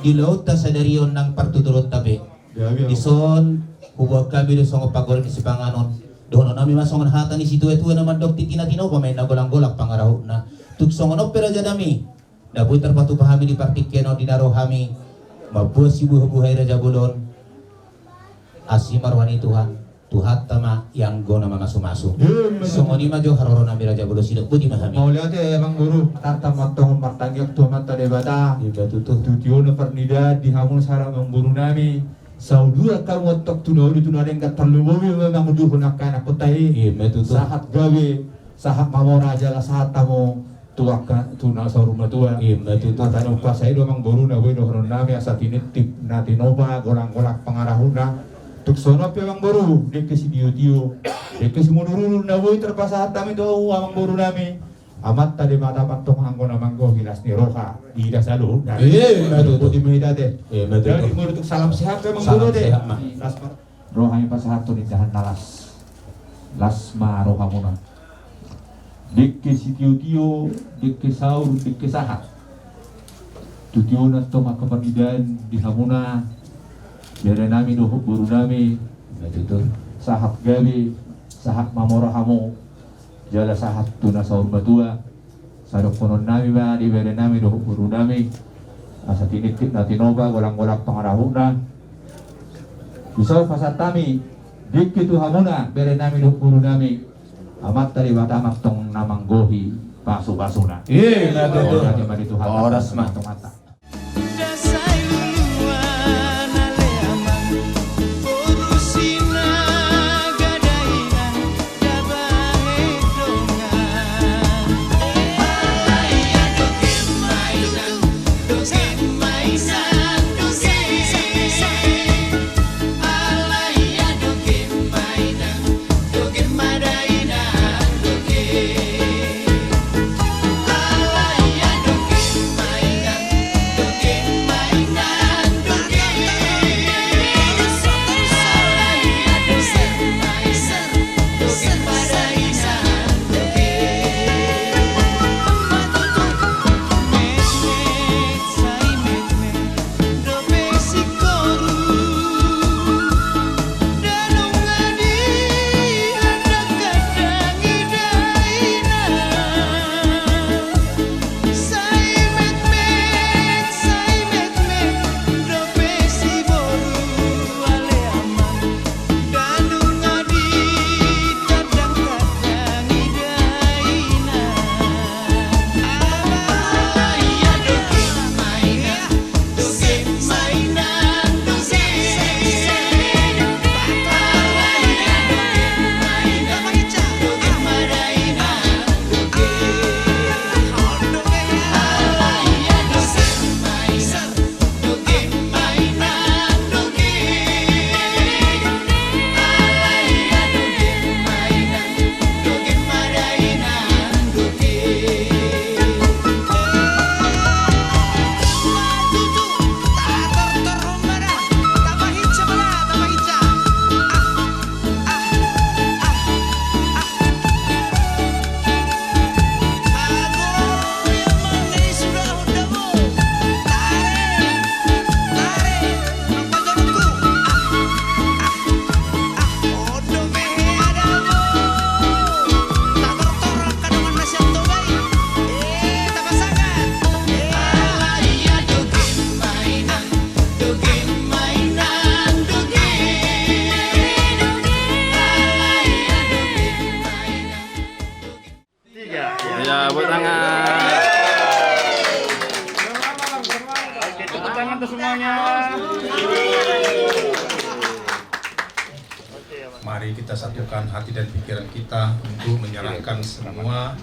Gilaut ta sa dariyon ng partutulot tabi. Ison, huwag kami doon sa pagol kisipanganon. Doon na namin masongan hatan ni situetuwe naman dok titinatinaw pa may nagulang-gulak pangaraw na. Tugsongan opera dyan nami. Nabutar patu pahami di partikeno dinaro hami. Mabuas si buhay raja bulon. Asi marwani Tuhan. Tuhat tama yang go na mga sumaso. Songoni majo haroro nami raja bulon sidok budi mahami. Maulihat emang guru tatamat tong martanggak tuamat tade bata. Iba tutuh. Tutio na pernida dihamun sarang ang guru nami. Saudura kamu tok tunaw di tunareng katalumuwi memang duhun akan aku tahi. Iba tutuh. Sahat gawe, sahat mamora aja lah sahat tamu tuakan tuna sa rumah tua. Iba tutuh. Mata nupa saya domang guru na we dohon nami asa tinitip na tinoba gorang-gorang pangarahuna. Tuk sono pe mang boru dek si dio-dio dek si munurun na we terpasa tami do amang boru nami. Amat tadi mata patong anggo na manggo hilas ni roha ida salu. Aduh putih mehidate. Betul. Jadi guru tuk salam sehat pe mang Salam guru deh. sehat, Mak. Roha yang pasahat tu di dahan talas. Lasma roha muna. Dek si dio-dio dek saur dek sahat. Tutio na to makapamidan di hamuna. Biar nami dohuk guru nami Betul. sahat gabi sahat mamora hamu jala sahat tuna saur batua sadok konon nami ba di biar nami dohuk guru nami asa tinitik na tinoba golang-golang pangarahuna bisa pasat tami dik itu hamuna biar nami dohuk guru nami amat tadi batamak tong namang gohi basu-basuna Betul. Oras mah mata. Ya, buat tangan. Oke, tepuk tangan tuh semuanya. Mari kita satukan hati dan pikiran kita untuk menyerahkan semua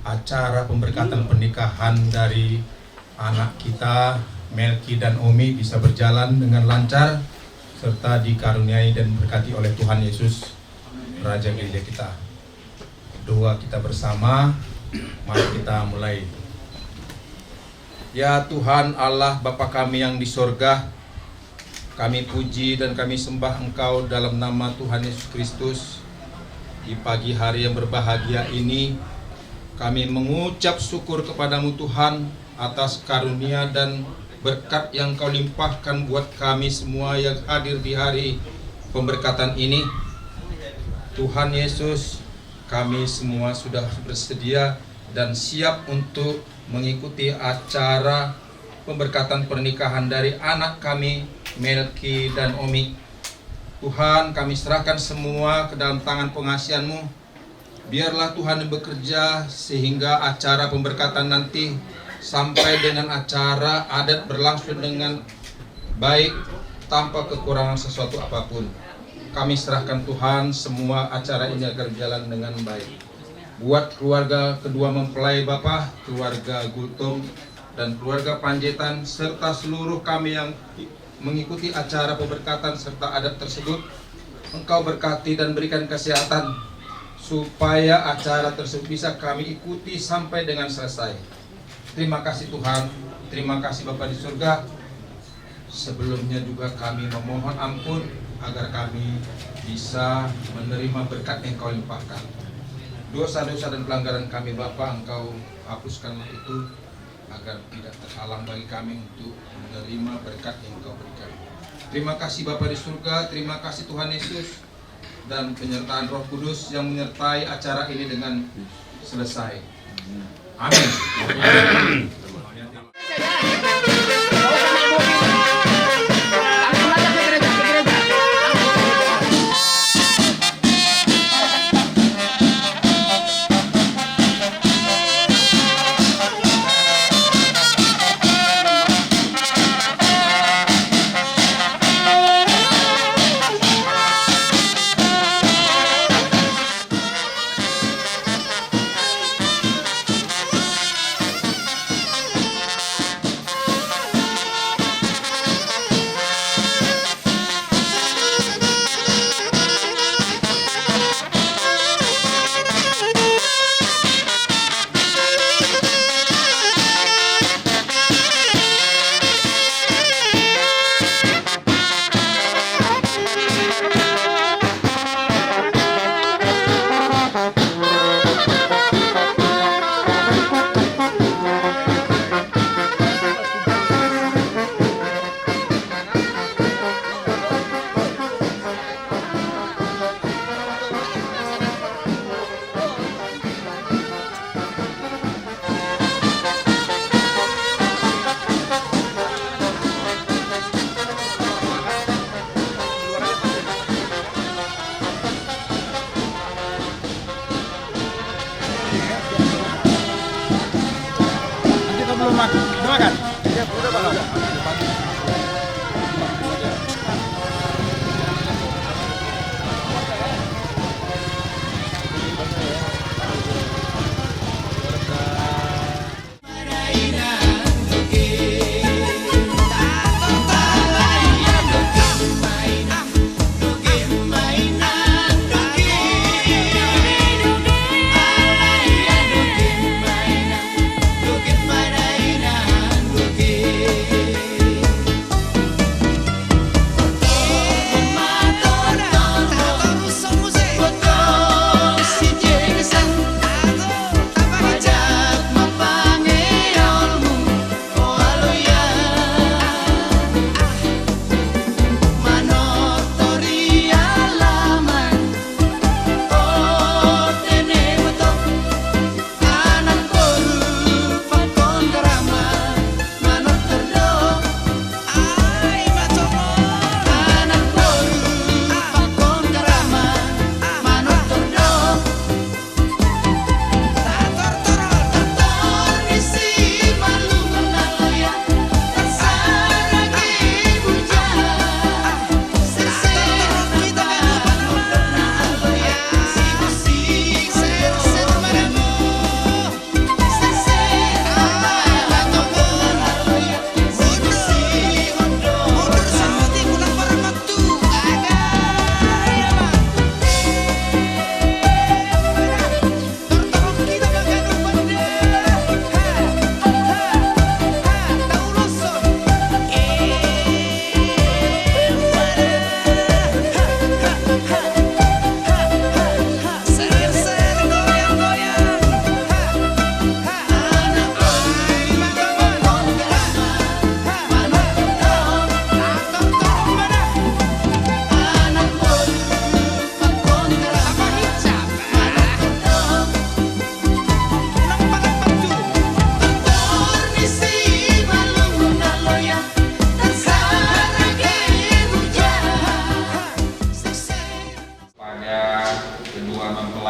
acara pemberkatan pernikahan dari anak kita Melki dan Omi bisa berjalan dengan lancar serta dikaruniai dan berkati oleh Tuhan Yesus Raja Gereja kita. Doa kita bersama, mari kita mulai. Ya Tuhan Allah Bapa kami yang di sorga, kami puji dan kami sembah Engkau dalam nama Tuhan Yesus Kristus. Di pagi hari yang berbahagia ini, kami mengucap syukur kepadamu Tuhan atas karunia dan berkat yang Kau limpahkan buat kami semua yang hadir di hari pemberkatan ini. Tuhan Yesus, kami semua sudah bersedia dan siap untuk mengikuti acara pemberkatan pernikahan dari anak kami, Melki dan Omi. Tuhan, kami serahkan semua ke dalam tangan pengasihan-Mu. Biarlah Tuhan yang bekerja sehingga acara pemberkatan nanti sampai dengan acara adat berlangsung dengan baik tanpa kekurangan sesuatu apapun. Kami serahkan Tuhan semua acara ini agar berjalan dengan baik. Buat keluarga kedua mempelai Bapa, keluarga Gultom dan keluarga Panjaitan serta seluruh kami yang mengikuti acara pemberkatan serta adat tersebut, Engkau berkati dan berikan kesehatan supaya acara tersebut bisa kami ikuti sampai dengan selesai. Terima kasih Tuhan, terima kasih Bapa di surga. Sebelumnya juga kami memohon ampun agar kami bisa menerima berkat yang Kau limpahkan. Dosa-dosa dan pelanggaran kami Bapa, Engkau hapuskanlah itu agar tidak terhalang bagi kami untuk menerima berkat yang Kau berikan. Terima kasih Bapa di surga, terima kasih Tuhan Yesus dan penyertaan Roh Kudus yang menyertai acara ini dengan selesai. Amin.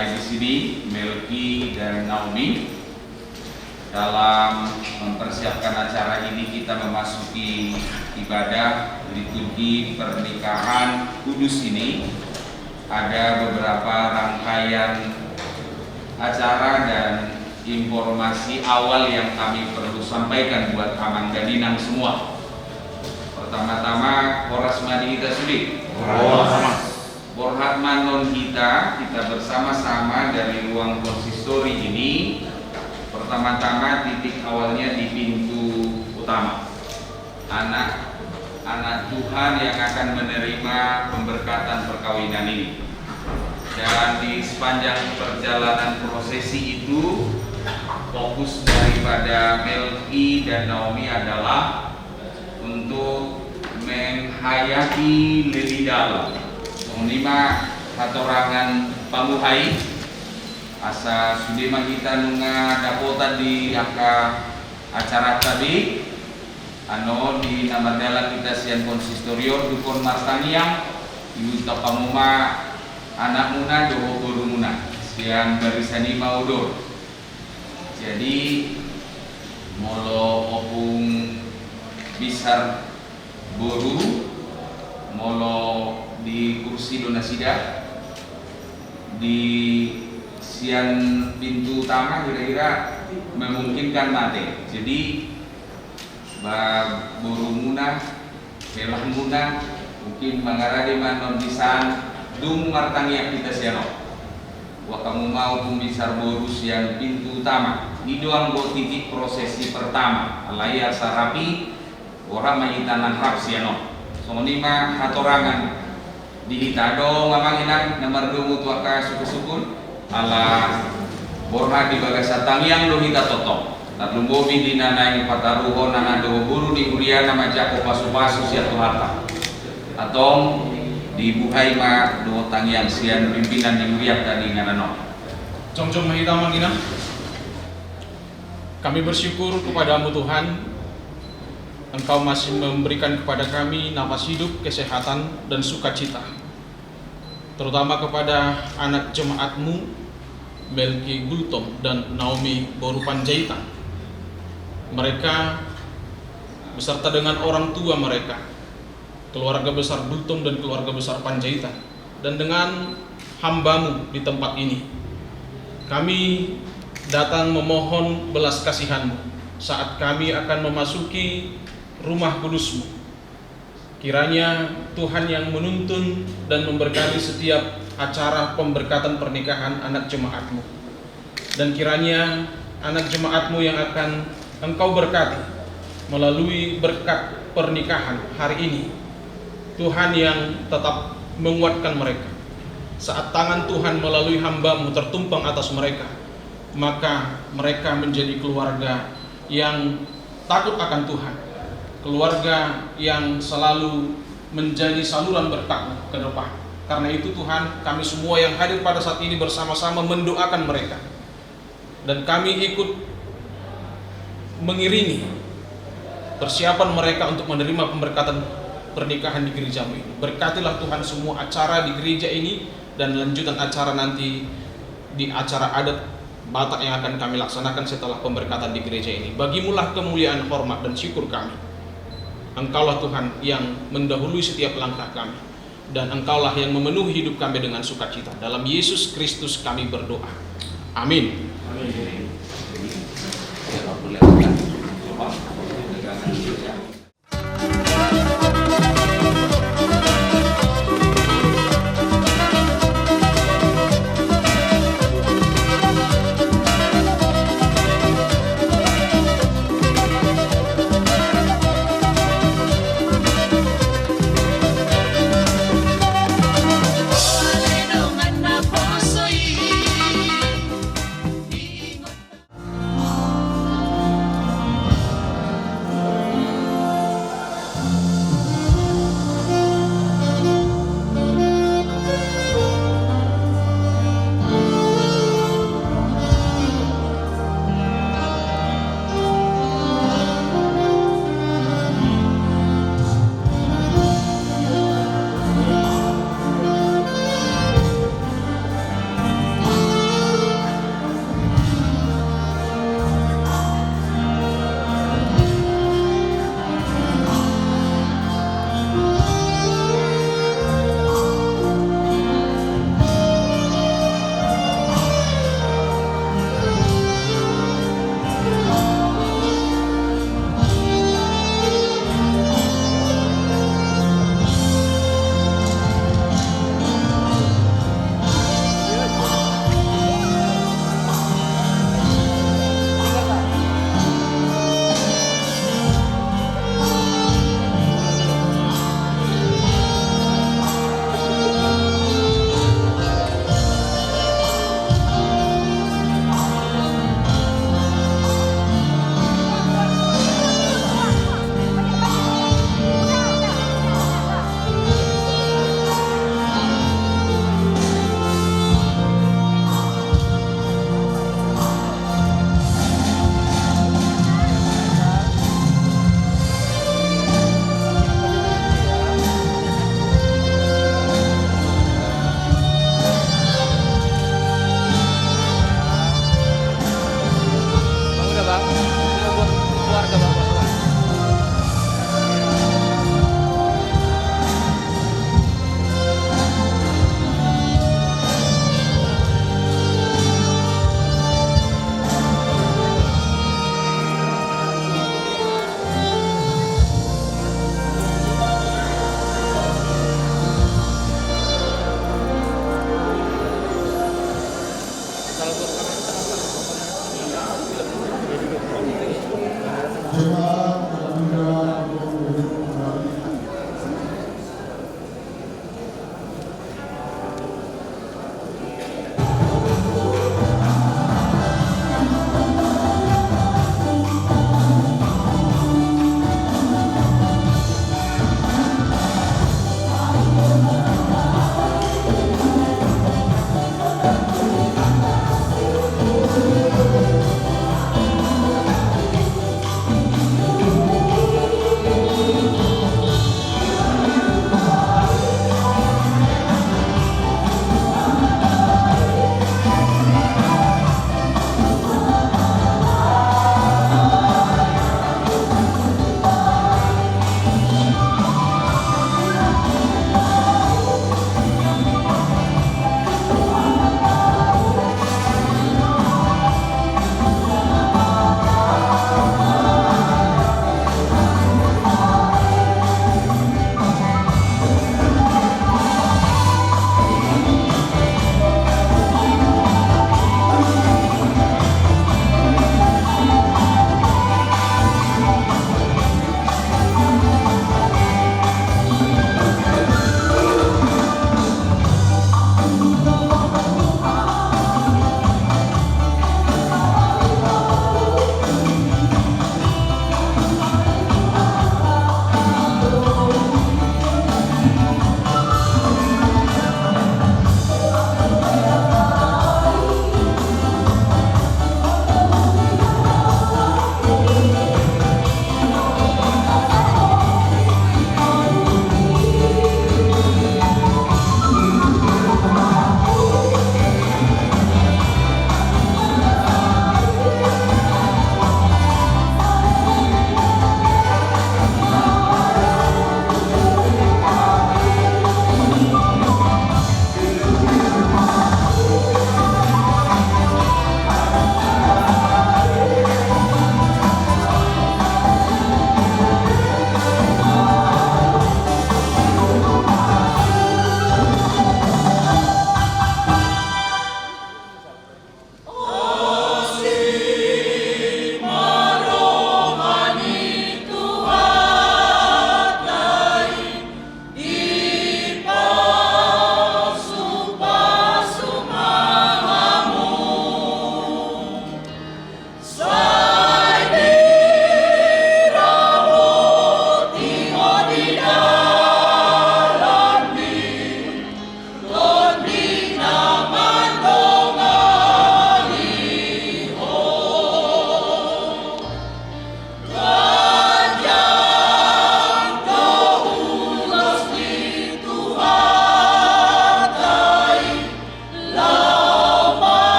hadir di sini, Melki dan Naomi. Dalam mempersiapkan acara ini kita memasuki ibadah liturgi pernikahan kudus ini. Ada beberapa rangkaian acara dan informasi awal yang kami perlu sampaikan buat Amang dan Inang semua. Pertama-tama, Horas Madi kita sulit. Borhatman non kita bersama-sama dari ruang konsistori ini. Pertama-tama titik awalnya di pintu utama. Anak Tuhan yang akan menerima pemberkatan perkawinan ini. Dan di sepanjang perjalanan prosesi itu, fokus daripada Melki dan Naomi adalah untuk menghayati lebih dalam menglima hatorangan pamuhai asa sudema kita nunga dapota di acara tadi di nama dalam kita sian konsistorio dukun martaniang yuta pamuma anak muna doho guru muna sian barisani maudur. Jadi molo opung bisar boru molo di kursi donasida di sian pintu utama kira-kira memungkinkan mate. Jadi boru muna belah muna mungkin mangarade manon disan dung martangiak kita siano wa kamu mau pembisar boru sian pintu utama di doang go titik prosesi pertama alaya sarapi orang mahitanan rap siano sonima hatorangan dihitado mamang inang nomor dungu tuaka suku-sukun ala borha di bagasa tangiang do hita toto tatlong bobi di nanay pataruho na do guru di kuliah nama jako pasu-pasu siya tuharta atong di buhay ma do tangiang sian pimpinan di kuliah tadi nganano. Jong-jong mahita mangina. Kami bersyukur kepadamu Tuhan, Engkau masih memberikan kepada kami nafas hidup, kesehatan, dan sukacita. Terutama kepada anak jemaatmu, Melki Gultom dan Naomi Boru Panjaitan. Mereka beserta dengan orang tua mereka, keluarga besar Gultom dan keluarga besar Panjaitan, dan dengan hambamu di tempat ini. Kami datang memohon belas kasihanmu saat kami akan memasuki rumah kudusmu. Kiranya Tuhan yang menuntun dan memberkati setiap acara pemberkatan pernikahan anak jemaatmu. Dan kiranya anak jemaatmu yang akan engkau berkati melalui berkat pernikahan hari ini, Tuhan yang tetap menguatkan mereka. Saat tangan Tuhan melalui hambamu tertumpang atas mereka, maka mereka menjadi keluarga yang takut akan Tuhan, keluarga yang selalu menjadi saluran berkat ke depan. Karena itu Tuhan, kami semua yang hadir pada saat ini bersama-sama mendoakan mereka, dan kami ikut mengiringi persiapan mereka untuk menerima pemberkatan pernikahan di gerejamu ini. Berkatilah Tuhan semua acara di gereja ini dan lanjutan acara nanti di acara adat Batak yang akan kami laksanakan setelah pemberkatan di gereja ini. Bagimulah kemuliaan, hormat, dan syukur kami. Engkaulah Tuhan yang mendahului setiap langkah kami, dan Engkaulah yang memenuhi hidup kami dengan sukacita. Dalam Yesus Kristus kami berdoa. Amin.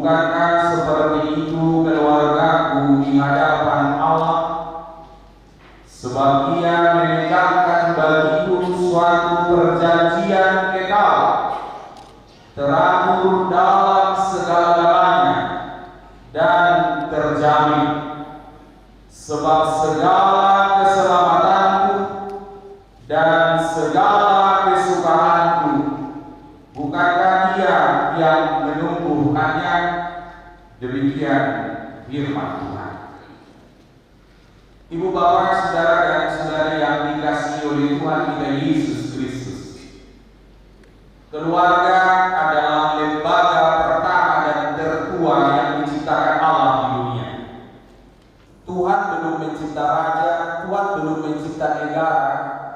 Bukankah seperti itu keluargaku di hadapan Allah? Sebab Ia menegakkan bagiku suatu perjanjian kekal, teratur dalam segala-galanya dan terjamin. Sebab segala keselamatanku dan segala kesukaanku, bukankah Dia yang menumbuhkannya? Demikian firman Tuhan. Ibu bapak, saudara dan saudari yang dikasihi oleh Tuhan kita Yesus Kristus, keluarga adalah lembaga pertama dan tertua yang diciptakan Allah di dunia. Tuhan belum mencipta raja, Tuhan belum mencipta negara,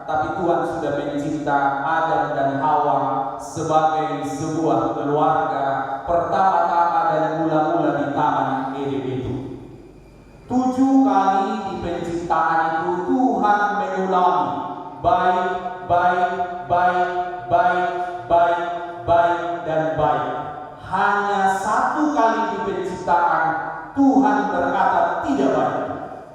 tapi Tuhan sudah mencipta Adam dan Hawa sebagai sebuah keluarga pertama-tama dan mula-mula di Taman Eden itu. 7 kali di penciptaan itu Tuhan mengulangi baik, baik, baik, baik, baik, baik, dan baik. Hanya 1 kali di penciptaan Tuhan berkata tidak baik.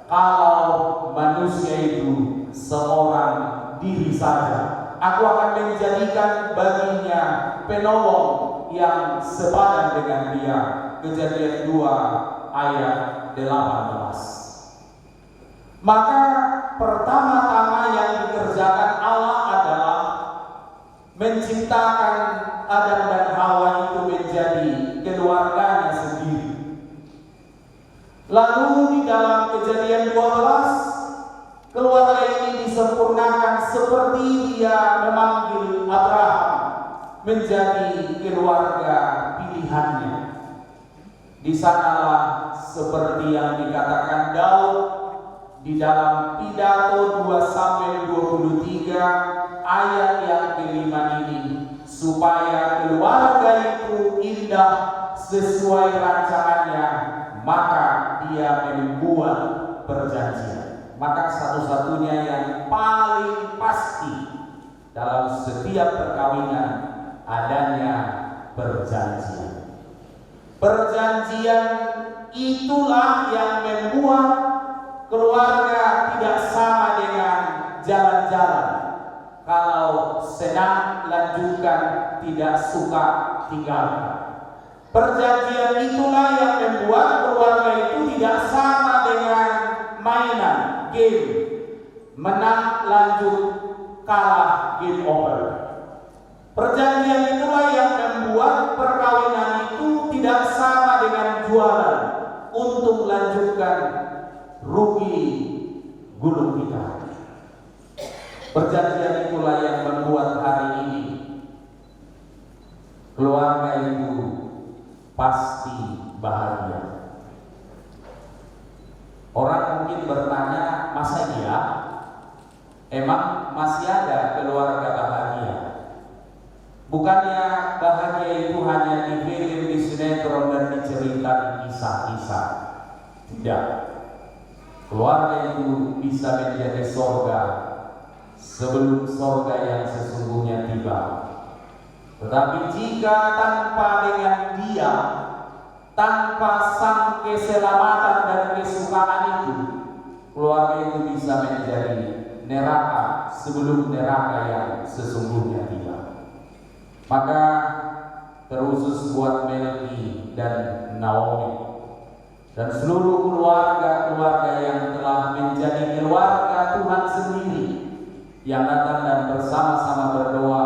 Kalau manusia itu seorang diri saja, aku akan menjadikan baginya penolong yang sepadan dengan dia. Kejadian 2 ayat 18. Maka pertama-tama yang dikerjakan Allah adalah menciptakan Adam dan Hawa itu menjadi keluarganya sendiri. Lalu di dalam Kejadian 12, keluarga ini disempurnakan seperti Dia memanggil Abraham menjadi keluarga pilihannya. Di sanalah seperti yang dikatakan Daud di dalam pidato 2 Samuel 23 ayat yang ke-5 ini, supaya keluarga itu indah sesuai rancangannya, maka Dia membuat perjanjian. Maka satu-satunya yang paling pasti dalam setiap perkawinan adanya perjanjian. Perjanjian itulah yang membuat keluarga tidak sama dengan jalan-jalan. Kalau senang lanjutkan, tidak suka tinggalkan. Perjanjian itulah yang membuat keluarga itu tidak sama dengan mainan, game. Menang lanjut, kalah game over. Perjanjian itulah yang membuat perkawinan itu tidak sama dengan jualan, untuk lanjutkan, rugi, gulung tikar. Perjanjian itulah yang membuat hari ini keluarga itu pasti bahagia. Orang mungkin bertanya, masa iya? Emang masih ada keluarga bahagia? Bukannya bahagia itu hanya di film, di sinetron, dan diceritakan kisah-kisah. Tidak. Keluarga itu bisa menjadi sorga sebelum sorga yang sesungguhnya tiba. Tetapi jika tanpa dengan Dia, tanpa sang keselamatan dan kesukaan itu, keluarga itu bisa menjadi neraka sebelum neraka yang sesungguhnya tiba. Maka terusus buat Melki dan Naomi dan seluruh keluarga-keluarga yang telah menjadi keluarga Tuhan sendiri, yang datang dan bersama-sama berdoa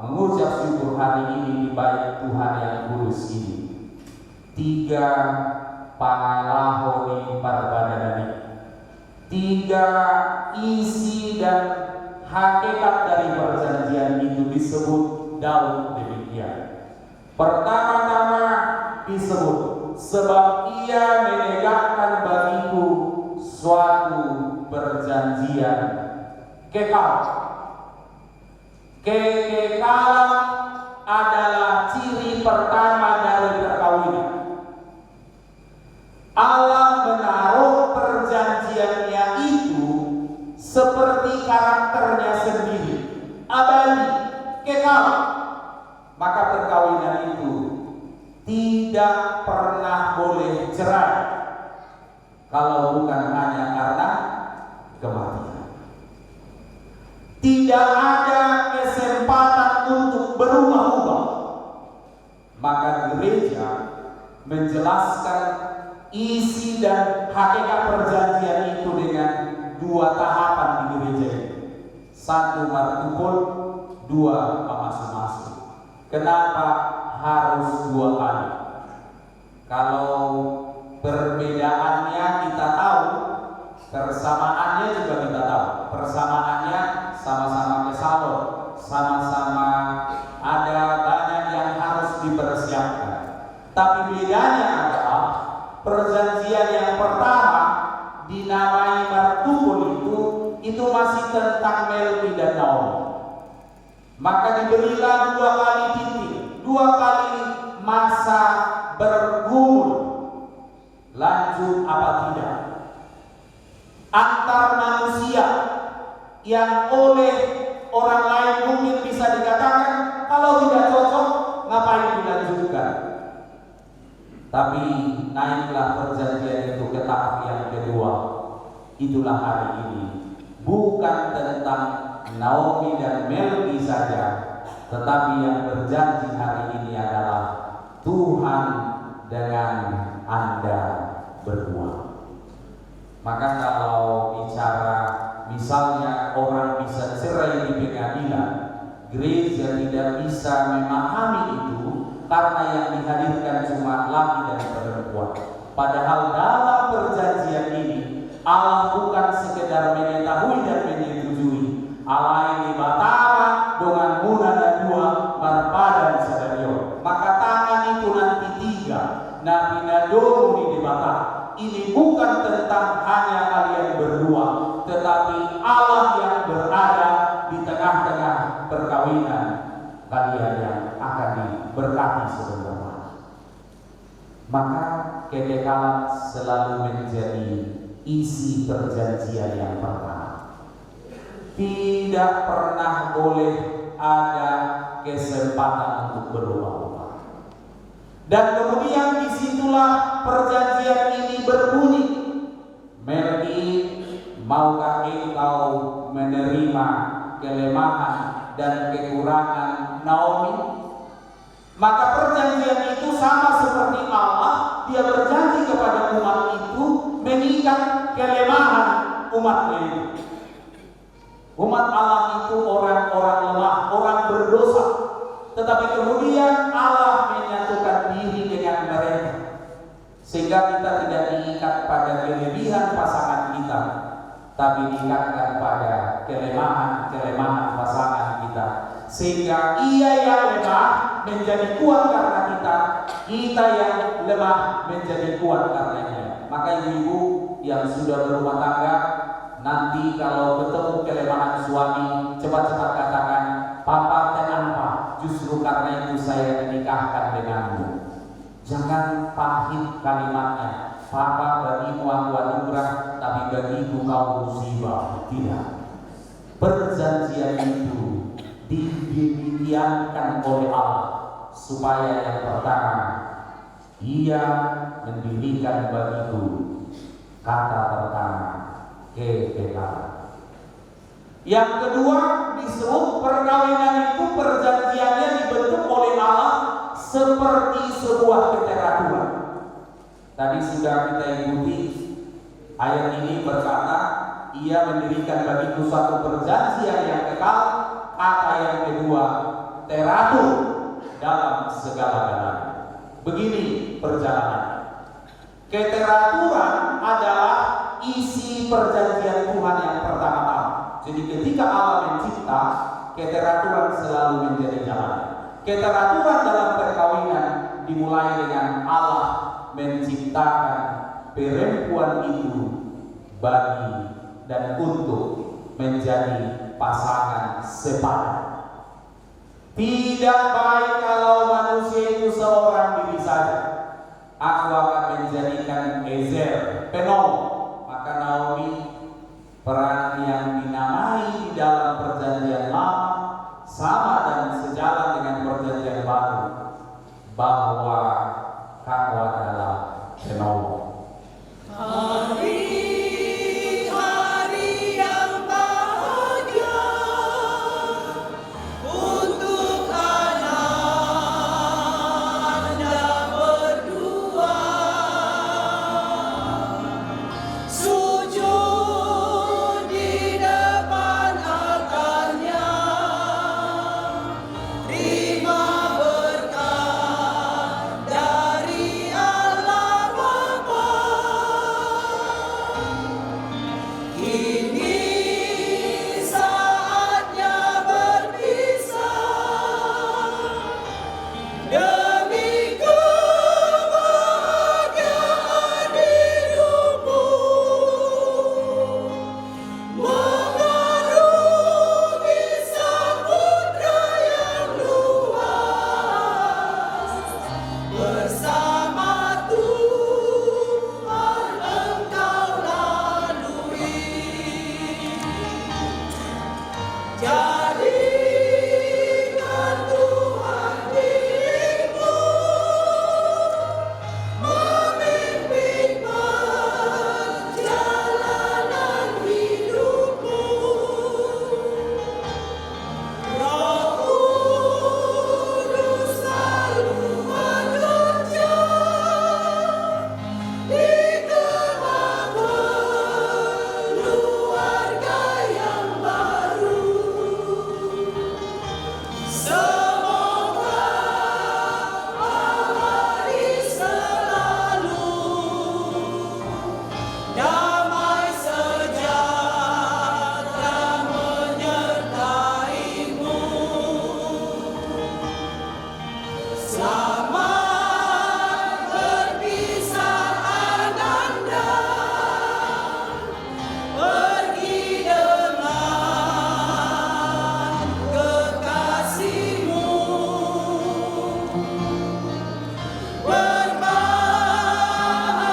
mengucap syukur hari ini di bait Tuhan yang kudus ini. 3 pangalahoni parbadanani, 3 isi dan hakikat dari perjanjian itu disebut Daud demikian. Pertama-tama disebut, sebab Ia menegakkan bagiku suatu perjanjian kekal. Kekekalan adalah ciri pertama dari perkawinan. Allah menaruh perjanjiannya itu seperti karakternya sendiri, abadi, kekal. Maka perkawinan itu tidak pernah boleh cerai kalau bukan hanya karena kematian. Tidak ada kesempatan untuk berubah-ubah. Maka gereja menjelaskan isi dan hakikat perjanjian itu dengan 2 tahapan di gereja ini. 1 martupol, 2 masing-masing. Kenapa harus 2 kali? Kalau perbedaannya kita tahu, persamaannya juga kita tahu. Persamaannya sama-sama ke salon, sama-sama ada banyak yang harus dipersiapkan. Tapi bedanya adalah perjanjian yang pertama dinamai martupol itu masih tentang Melki dan Naomi. Maka diberilah 2 kali titik, 2 kali masa bergumul. Lanjut apa tidak? Antar manusia yang oleh orang lain mungkin bisa dikatakan kalau tidak cocok ngapain dilanjutkan. Tapi naiklah perjanjian itu ke tahap yang kedua. Itulah hari ini. Bukan tentang Naomi dan Melki saja, tetapi yang berjanji hari ini adalah Tuhan dengan Anda berdua. Maka kalau bicara misalnya orang bisa cerai di pengadilan, gereja tidak bisa memahami itu karena yang dihadirkan cuma laki dan perempuan. Padahal dalam perjanjian ini Allah bukan sekedar mengetahui dan menyetujui. Allah ini batara dengan muna dan 2 marpadan sadario. Maka tangan itu nanti 3. Nabi nadomu di batara. Ini bukan tentang hanya kalian berdua, tetapi Allah yang berada di tengah-tengah perkawinan kalian yang akan diberkati sebentar. Maka kekekalan selalu menjadi isi perjanjian yang pertama. Tidak pernah boleh ada kesempatan untuk berubah-ubah. Dan kemudian disitulah perjanjian ini berbunyi, Melki, maukah engkau menerima kelemahan dan kekurangan Naomi? Maka perjanjian itu sama seperti Allah, dia berjanji kepada umat itu mengikat kelemahan umatnya itu. Umat Allah itu orang-orang lemah, orang berdosa. Tetapi kemudian Allah menyatukan diri dengan mereka, sehingga kita tidak diikat pada kelebihan pasangan kita, tapi diikatkan pada kelemahan pasangan kita, sehingga ia yang lemah menjadi kuat karena kita yang lemah menjadi kuat karenanya. Maka ibu-ibu yang sudah berumah tangga, nanti kalau ketemu kelemahan suami, cepat-cepat katakan, Papa kenapa? Justru karena itu saya menikahkan denganmu. Jangan pahit kalimatnya, Papa bagimu aku anugerah, tapi bagiku kau musibah. Tidak. Perjanjian itu didemikiankan oleh Allah supaya yang pertama, Ia mendirikan bagiku kata pertama, kekekalan. Yang kedua disebut perkawinan itu perjanjiannya dibentuk oleh Allah seperti sebuah keteraturan. Tadi sudah kita ikuti ayat ini berkata, Ia mendirikan bagiku suatu perjanjian yang kekal. Kata yang kedua, teratur dalam segala-galanya. Begini perjalanan. Keteraturan adalah isi perjanjian Tuhan yang pertama-tama. Jadi ketika Allah mencipta, keteraturan selalu menjadi jalan. Keteraturan dalam perkawinan dimulai dengan Allah menciptakan perempuan itu bagi dan untuk menjadi pasangan sepadan. Tidak baik kalau manusia itu seorang diri saja. Aku akan menjadikan Ezer penolong. Maka Naomi, peran yang dinamai di dalam perjanjian lama sama dan sejalan dengan perjanjian baru. bahwa kau adalah penolong. Hari-hari yang bahagia untuk Anda berdua, sujud di depan altarnya, terima berkat dari Allah Bapa. Kini saatnya berpisah demi kebahagiaan hidupmu, mengarungi samudra yang luas. Bersama Tuhan engkau lalui. Jadikan Tuhan dirimu memimpin perjalanan hidupmu. Roh Kudus selalu bekerja di tengah keluarga yang baru. Semoga abadi selalu, damai sejahtera menyertaimu. Selamat berpisah Ananda, pergi dengan kekasihmu.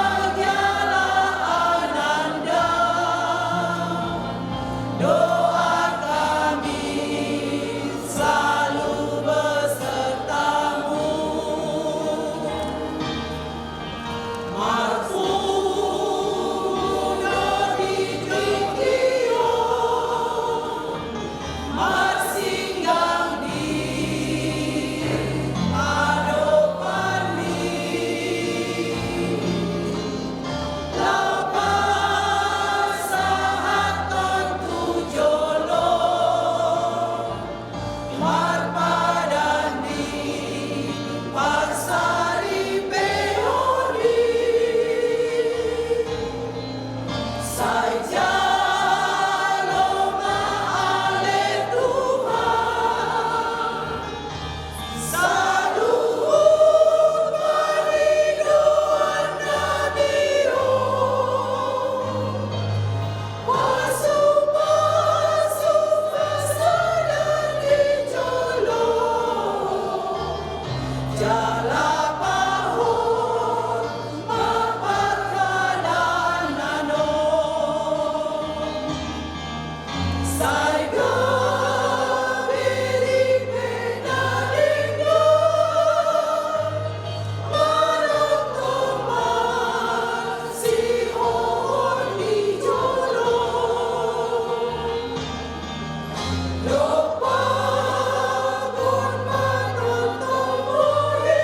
Berbahagialah Ananda, doa kami selalu besertamu. Marfuno Dijitio, marsinggang di adopani. Lapas sahatan tujolo, marpadani parsari peoni. Saja loma ale Tuhan, saluhur paridoan Nabi-o, pasu-pasu kesadan dijolo, jala pahon maparkadan nano. Saiga beri pena dengan marotoman si hon dijolo. Lupa kon manotomohi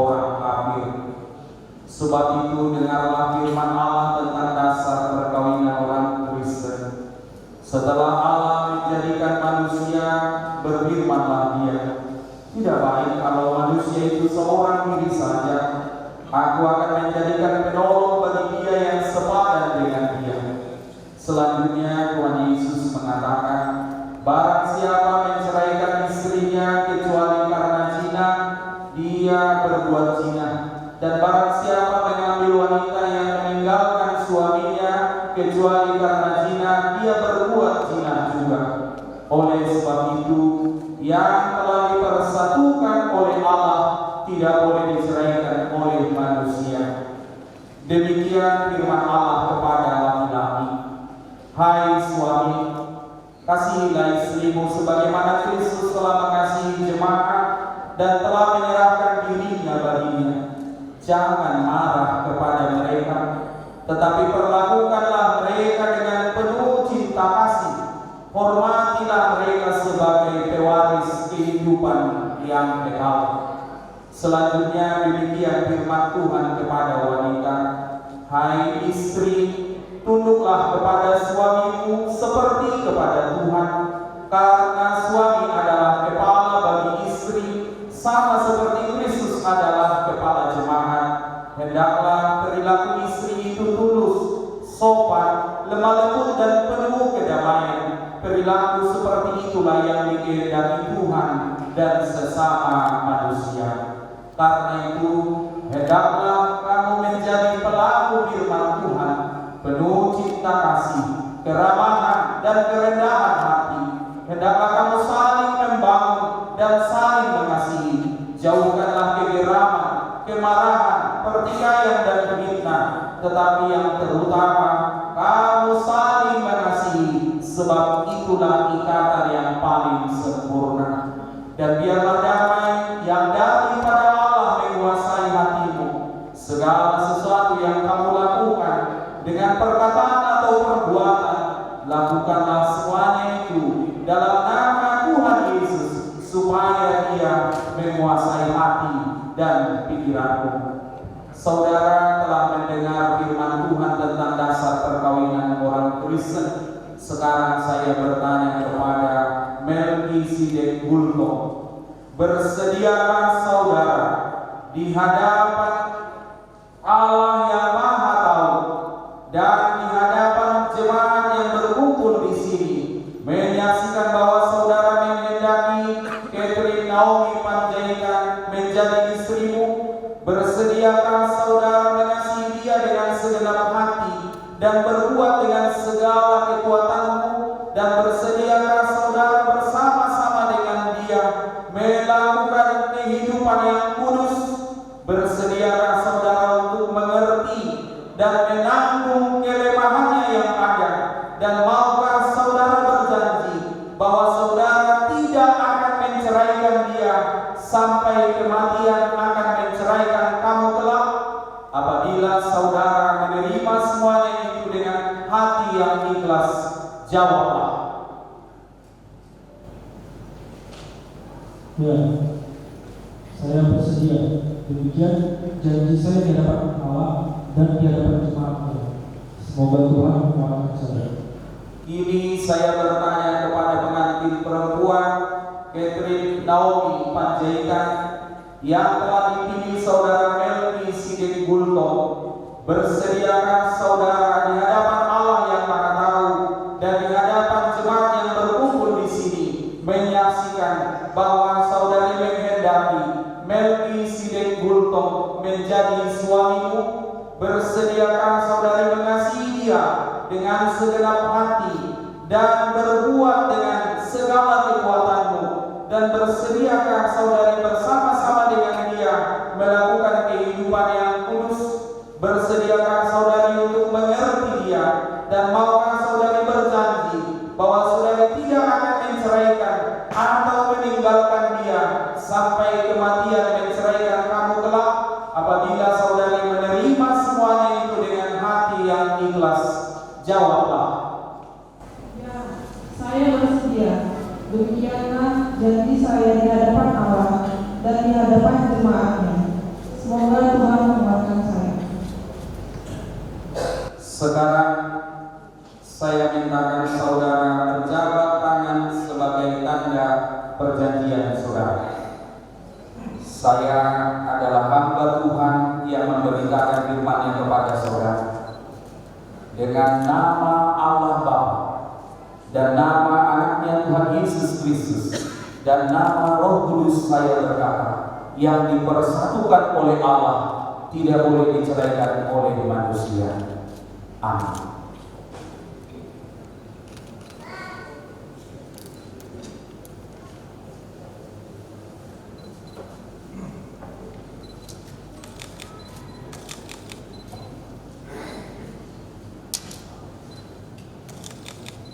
orang kafir. Sebab itu dengarlah firman Allah tentang dasar perkawinan orang Kristen. Setelah Allah menjadikan manusia, berfirmanlah Dia, tidak baik kalau manusia itu seorang diri saja. Aku akan menjadikan penolong bagi dia yang sepadan dengan dia. Selanjutnya Tuhan Yesus mengatakan, barang siapa menceraikan istrinya kecuali karena zina, dia berbuat zina. Dan barang siapa mengambil wanita yang meninggalkan suaminya kecuali karena zina, dia berbuat zina juga. Oleh sebab itu, yang telah dipersatukan oleh Allah tidak boleh diceraikan oleh manusia. Demikian firman Allah kepada laki-laki. Hai suami, kasihilah istrimu sebagaimana Kristus telah mengasihi jemaat dan telah menyerahkan dirinya baginya. Jangan marah kepada mereka, tetapi perlakukanlah mereka dengan penuh cinta kasih. Hormatilah mereka sebagai pewaris kehidupan yang kekal. Selanjutnya demikian firman Tuhan kepada wanita. Hai istri, tunduklah kepada suamimu seperti kepada Tuhan, karena suami adalah kepala bagi istri, sama seperti Kristus adalah kepala jemaat. Hendaklah perilaku istri itu tulus, sopan, lemah lembut dan penuh kedamaian. Perilaku seperti itulah yang dikehendaki Tuhan dan sesama manusia. Karena itu, hendaklah kamu menjadi pelaku firman Tuhan, penuh cinta kasih, keramahan dan kerendahan hati. Hendaklah kamu saling membangun dan saling mengasihi. Jauhkanlah kegeraman, kemarahan, pertikaian dan fitnah, tetapi yang terutama kamu saling mengasihi, sebab itulah ikatan yang paling sempurna. Dan biarlah damai yang daripada Allah menguasai hatimu. Segala sesuatu yang kamu lakukan dengan perkataan atau perbuatan, lakukanlah semuanya itu dalam nama Tuhan Yesus, supaya Dia menguasai hati dan pikiranmu. Saudara telah mendengar firman Tuhan tentang dasar perkawinan orang Kristen. Sekarang saya bertanya kepada Melkisedek Gulto, bersediakah saudara di hadapan Allah yang Maha Tahu dan di hadapan jemaat yang berkumpul di sini menyaksikan bahwa saudara menghendaki Catherine Naomi Panjaitan menjadi istrimu? Bersediakah saudara mengasihi dia dengan segenap hati dan berbuat dengan segala kekuatanmu? Dan bersediakah saudara bersama-sama dengan dia melakukan kehidupan yang kudus? Bersediakah saudara untuk mengerti dan menanggung kelemahannya yang ada? Dan maukah saudara berjanji bahwa saudara tidak akan menceraikan dia sampai kematian akan menceraikan kamu kelak? Apabila saudara menerima semuanya itu dengan hati yang ikhlas, jawablah. Ya, saya bersedia. Demikian janji saya di hadapan Allah dan di hadapan jemaatnya. Semoga Tuhan memberkati saya. Kini saya bertanya kepada pengantin perempuan Catherine Naomi Panjaitan yang telah dipilih saudara Melkisedek Gulto. Bersediakah saudara di hadapan Allah yang Maha Tahu dan di hadapan jemaat yang berkumpul di sini menyaksikan bahwa saudari menghendaki Melkisedek Gulto menjadi suamimu? Bersediakah saudari mengasihi dia dengan segenap hati dan berbuat dengan segala kekuatanmu? Dan bersediakah saudari bersama-sama dengan dia melakukan kehidupan yang kudus? Bersediakah saudari untuk mengerti dia? Dan maukah saudari berjanji bahwa saudari tidak akan menceraikan atau meninggalkan dia sampai kematian menceraikan kamu kelak? Apabila saudari menerima semuanya itu dengan hati yang ikhlas, jawablah. Ya, saya bersedia. Demikianlah janji saya di hadapan Allah dan di hadapan jemaatnya. adalah hamba Tuhan yang memberitakan firman-Nya kepada saudara. Dengan nama Allah Bapa dan nama anaknya Tuhan Yesus Kristus dan nama Roh Kudus saya berkata, yang dipersatukan oleh Allah tidak boleh diceraikan oleh manusia. Amin.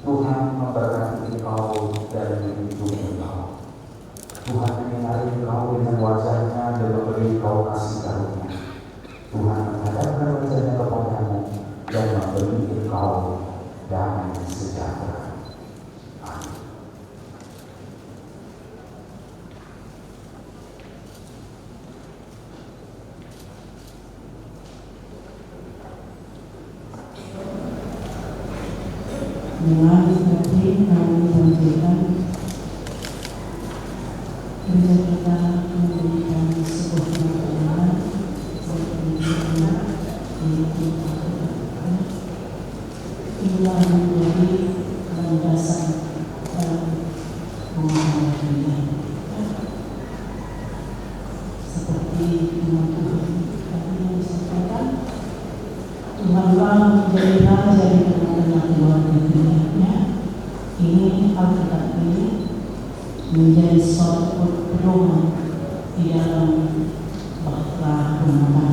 Tuhan memberkati engkau dan melindungi engkau. Tuhan menyinari engkau dengan wajah-Nya dan memberi engkau kasih karunia. Tuhan menghadapkan wajah-Nya kepadamu dan memberi engkau damai sejahtera. Amin. Dengan seperti kami janjikan, kerja kita memberikan sebuah pengalaman berpendidikan di kita. Inilah menjadi landasan dalam menghadapi seperti firman Tuhan tadi yang disampaikan. Tuhanlah menjadi raja di tengah-tengah keluarga dunia. Ini Alkitab ini menjadi suatu pedoman di dalam bahtera rumah tangga